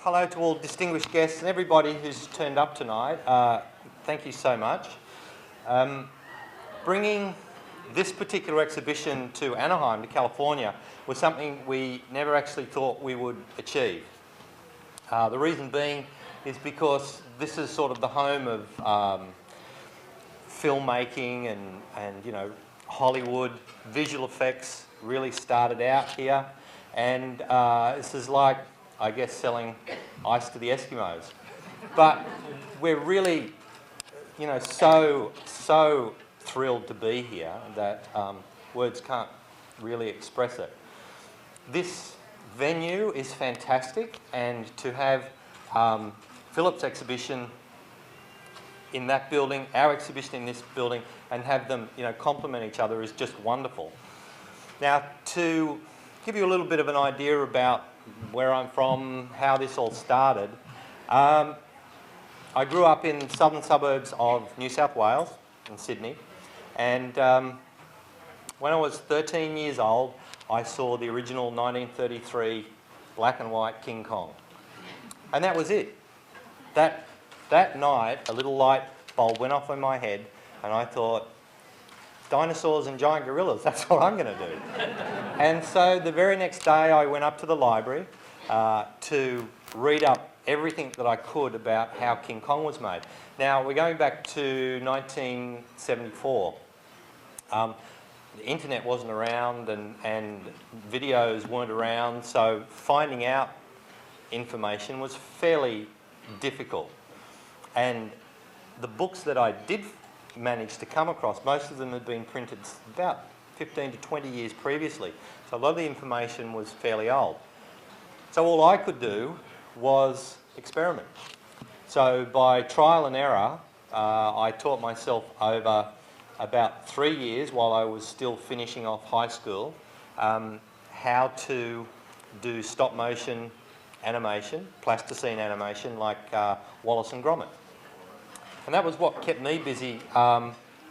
hello to all distinguished guests and everybody who's turned up tonight. Thank you so much. Bringing this particular exhibition to Anaheim, to California, was something we never actually thought we would achieve. The reason being is because this is sort of the home of filmmaking and you know, Hollywood. Visual effects really started out here, and this is like, I guess, selling ice to the Eskimos. But we're really, you know, so thrilled to be here that words can't really express it. This venue is fantastic, and to have Philip's exhibition in that building, our exhibition in this building, and have them, you know, complement each other is just wonderful. Now, to give you a little bit of an idea about where I'm from, how this all started, I grew up in southern suburbs of New South Wales, in Sydney, and when I was 13 years old, I saw the original 1933 black and white King Kong. And that was it. That night, a little light bulb went off in my head, and I thought, dinosaurs and giant gorillas, that's what I'm going to do. And so the very next day I went up to the library to read up everything that I could about how King Kong was made. Now, we're going back to 1974. The internet wasn't around, and videos weren't around, so finding out information was fairly difficult. And the books that I did manage to come across, most of them had been printed about 15 to 20 years previously. So a lot of the information was fairly old. So all I could do was experiment. So by trial and error, I taught myself over about 3 years while I was still finishing off high school how to do stop motion animation, plasticine animation, like Wallace and Gromit. And that was what kept me busy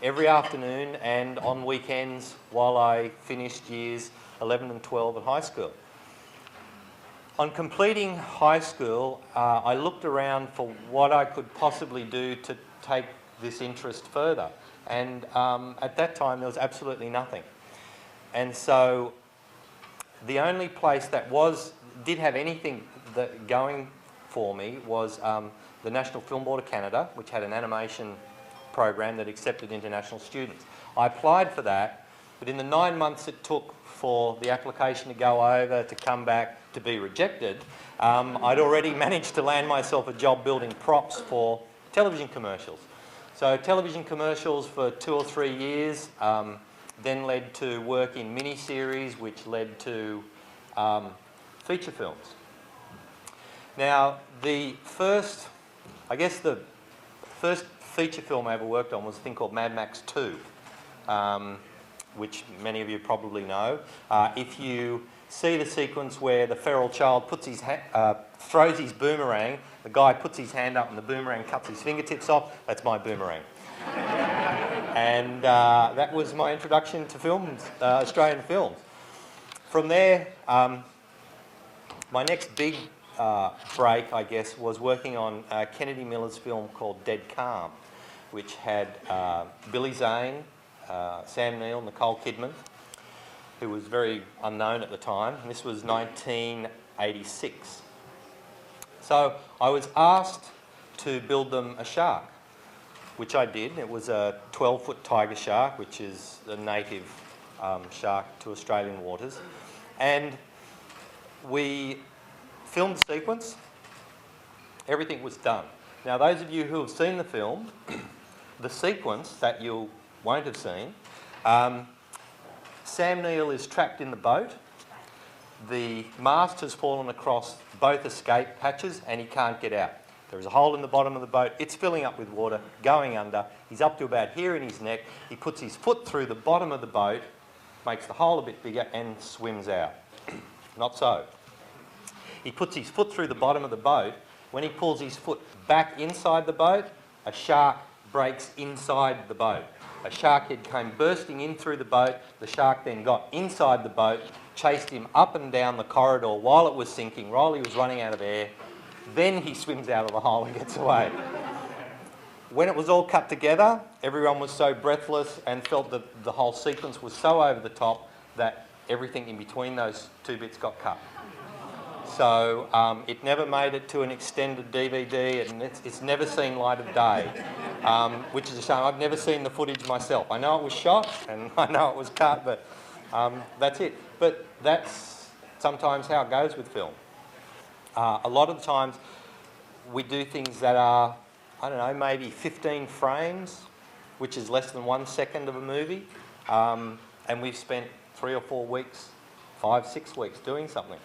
every afternoon and on weekends while I finished years 11 and 12 at high school. On completing high school, I looked around for what I could possibly do to take this interest further. And at that time, there was absolutely nothing. And so the only place that did have anything going for me was the National Film Board of Canada, which had an animation program that accepted international students. I applied for that, but in the 9 months it took for the application to go over, to come back, to be rejected, I'd already managed to land myself a job building props for television commercials. So television commercials for 2 or 3 years, then led to work in miniseries, which led to feature films. Now, the first feature film I ever worked on was a thing called Mad Max 2, which many of you probably know. If you see the sequence where the feral child throws his boomerang, the guy puts his hand up and the boomerang cuts his fingertips off, that's my boomerang. And that was my introduction to films, Australian films. From there, my next big break, I guess, was working on Kennedy Miller's film called Dead Calm, which had Billy Zane, Sam Neill, Nicole Kidman, who was very unknown at the time. And this was 1986. So I was asked to build them a shark, which I did. It was a 12-foot tiger shark, which is a native shark to Australian waters. And we filmed the sequence. Everything was done. Now, those of you who have seen the film, the sequence that you won't have seen, Sam Neill is trapped in the boat. The mast has fallen across both escape hatches and he can't get out. There is a hole in the bottom of the boat. It's filling up with water, going under. He's up to about here in his neck. He puts his foot through the bottom of the boat, makes the hole a bit bigger and swims out. Not so. He puts his foot through the bottom of the boat. When he pulls his foot back inside the boat, a shark breaks inside the boat. A shark head came bursting in through the boat. The shark then got inside the boat, chased him up and down the corridor while it was sinking, while he was running out of air, Then he swims out of the hole and gets away. When it was all cut together, everyone was so breathless and felt that the whole sequence was so over the top that everything in between those two bits got cut. So it never made it to an extended DVD, and it's never seen light of day, which is a shame. I've never seen the footage myself. I know it was shot and I know it was cut, but that's it. But that's sometimes how it goes with film. A lot of the times we do things that are, I don't know, maybe 15 frames, which is less than 1 second of a movie, and we've spent 3 or 4 weeks, 5, 6 weeks doing something.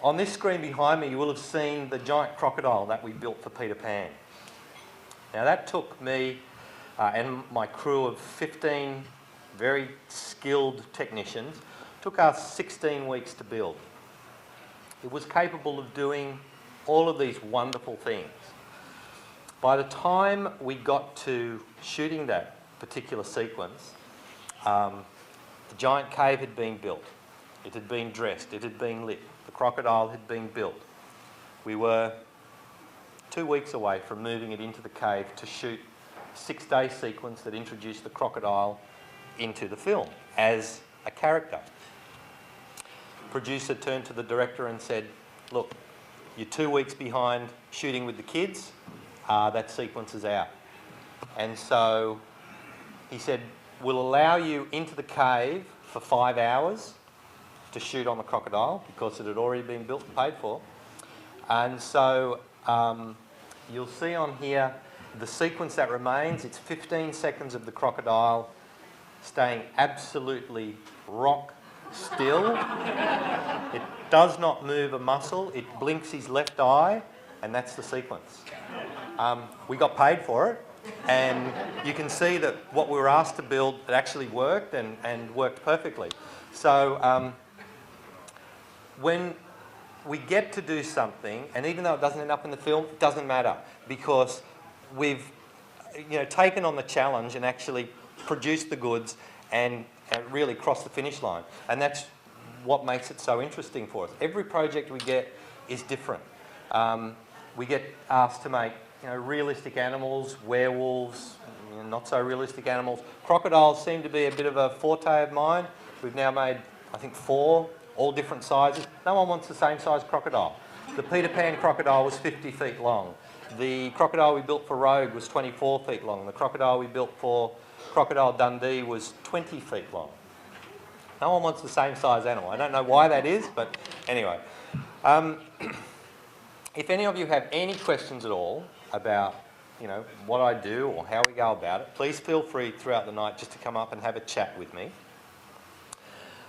On this screen behind me, you will have seen the giant crocodile that we built for Peter Pan. Now that took me and my crew of 15 very skilled technicians, took us 16 weeks to build. It was capable of doing all of these wonderful things. By the time we got to shooting that particular sequence, the giant cave had been built. It had been dressed, it had been lit. The crocodile had been built. We were 2 weeks away from moving it into the cave to shoot a 6-day sequence that introduced the crocodile into the film as a character. The producer turned to the director and said, look, you're 2 weeks behind shooting with the kids, that sequence is out. And so he said, we'll allow you into the cave for 5 hours to shoot on the crocodile because it had already been built and paid for. And so you'll see on here the sequence that remains. It's 15 seconds of the crocodile staying absolutely rock still. It does not move a muscle. It blinks his left eye, and that's the sequence. We got paid for it, and you can see that what we were asked to build, it actually worked and worked perfectly. So when we get to do something, and even though it doesn't end up in the film, it doesn't matter, because we've taken on the challenge and actually produced the goods and really crossed the finish line. And that's what makes it so interesting for us. Every project we get is different. We get asked to make realistic animals, werewolves, not so realistic animals. Crocodiles seem to be a bit of a forte of mine. We've now made, I think, 4, all different sizes. No one wants the same size crocodile. The Peter Pan crocodile was 50 feet long. The crocodile we built for Rogue was 24 feet long. The crocodile we built for Crocodile Dundee was 20 feet long. No one wants the same size animal. I don't know why that is, but anyway. If any of you have any questions at all about what I do or how we go about it, please feel free throughout the night just to come up and have a chat with me.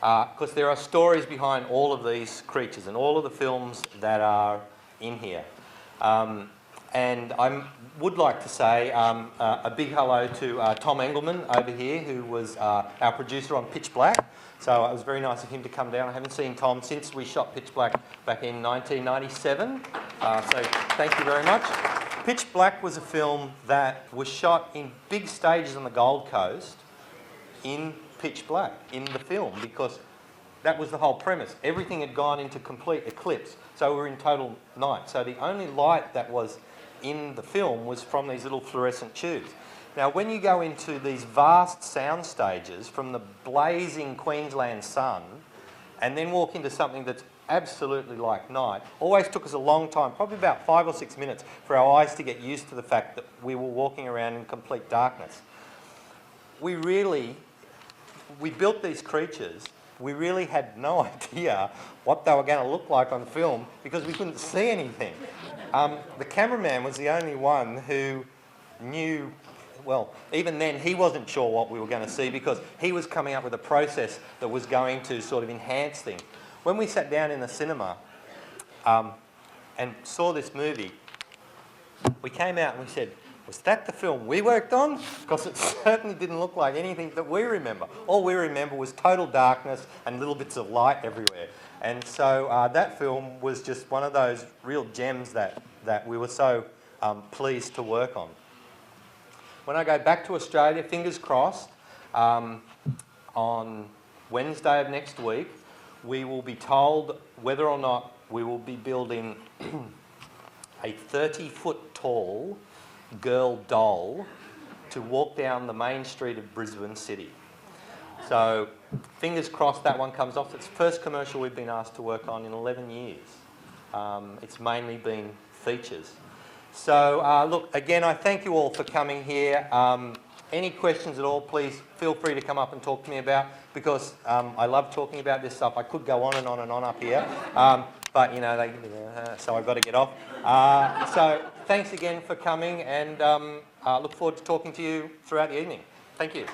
Because there are stories behind all of these creatures and all of the films that are in here. And I would like to say a big hello to Tom Engelman over here, who was our producer on Pitch Black. So it was very nice of him to come down. I haven't seen Tom since we shot Pitch Black back in 1997. So thank you very much. Pitch Black was a film that was shot in big stages on the Gold Coast in pitch black in the film, because that was the whole premise. Everything had gone into complete eclipse, so we were in total night. So the only light that was in the film was from these little fluorescent tubes. Now, when you go into these vast sound stages from the blazing Queensland sun and then walk into something that's absolutely like night, always took us a long time, probably about 5 or 6 minutes, for our eyes to get used to the fact that we were walking around in complete darkness. We built these creatures. We really had no idea what they were going to look like on film because we couldn't see anything. The cameraman was the only one who knew, well, even then he wasn't sure what we were going to see because he was coming up with a process that was going to sort of enhance things. When we sat down in the cinema and saw this movie, we came out and we said, was that the film we worked on? Because it certainly didn't look like anything that we remember. All we remember was total darkness and little bits of light everywhere. And so that film was just one of those real gems that we were so pleased to work on. When I go back to Australia, fingers crossed, on Wednesday of next week, we will be told whether or not we will be building a 30-foot tall girl doll to walk down the main street of Brisbane City. So fingers crossed that one comes off. It's the first commercial we've been asked to work on in 11 years. It's mainly been features. So look, again, I thank you all for coming here. Any questions at all, please feel free to come up and talk to me about, because I love talking about this stuff. I could go on and on and on up here, but you know, so I've got to get off. So thanks again for coming, and look forward to talking to you throughout the evening. Thank you.